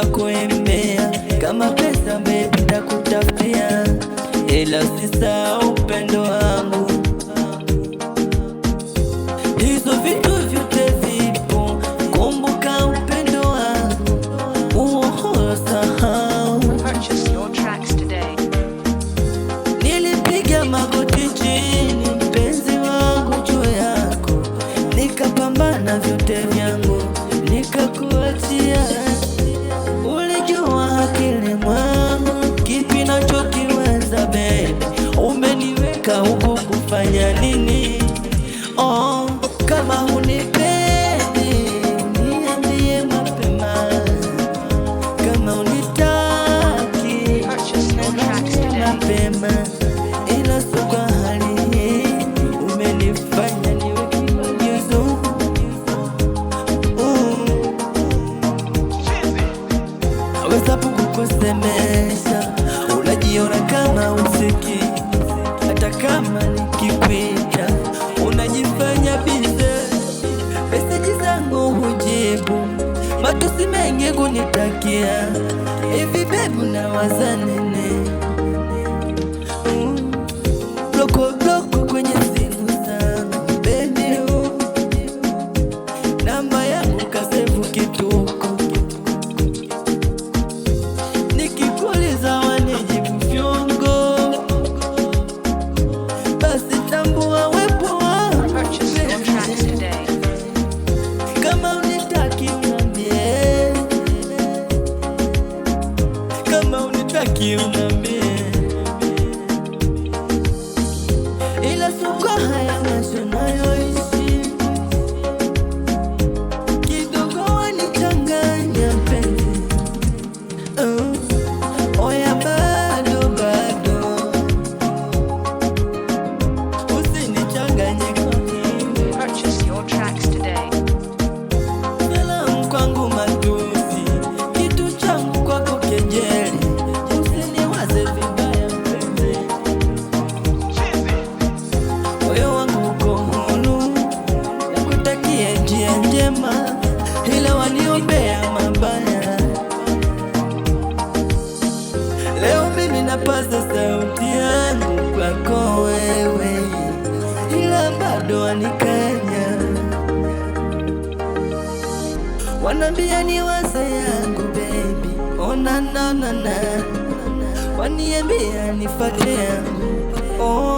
nitakuimbia, kama pesa baby nitakutafutia, ila usisahau upendo wangu. Hizo vitu vyote vipo, kumbuka upendo wangu, usahau. Purchase your tracks today. Nilipiga magoti chini mpenzi wangu juu yako, nikapambana vyote vyangu nikakuachia. Ulijua akili mwangu kipi nachokiweza baby, umeniweka huku kufanya nini? Oh, kama hunipendi niambie mapema, kama unitaki niambie mapema, ila sio kwa hali hii umenifanya niwe kigezo. Naweza kukusemesha, unajiona kama usiki, hata kama nikikwita unajifanya bize. Meseji zangu hujibu, matusi mengi kunitakia, hivi baby unawaza nini? Bloko kwenye simu zangu baby, namba yangu kasevu kituko, nikikuuliza wanijibu fyongo, basi tambua wepo wangu. Purchase your tracks today. Kama unitaki unambie, kama unitaki unambie, ila suka haya maisha nayoishi kidogo wanichanganya mpenzi. Oya bado usinichanganye kwa hivi. Purchase your tracks today. Salamu kwangu matusi, kitu changu kwako kejeli, usiniwaze vibaya mpenzi. Moyo wangu uko huru, nakutakia njia njema, ila waniombea mabaya. Leo mimi napaza sauti yangu kwako wewe, ila bado wanikanya, wanambia ni waza yangu baby, ona na waniambia nifate yangu. Oh,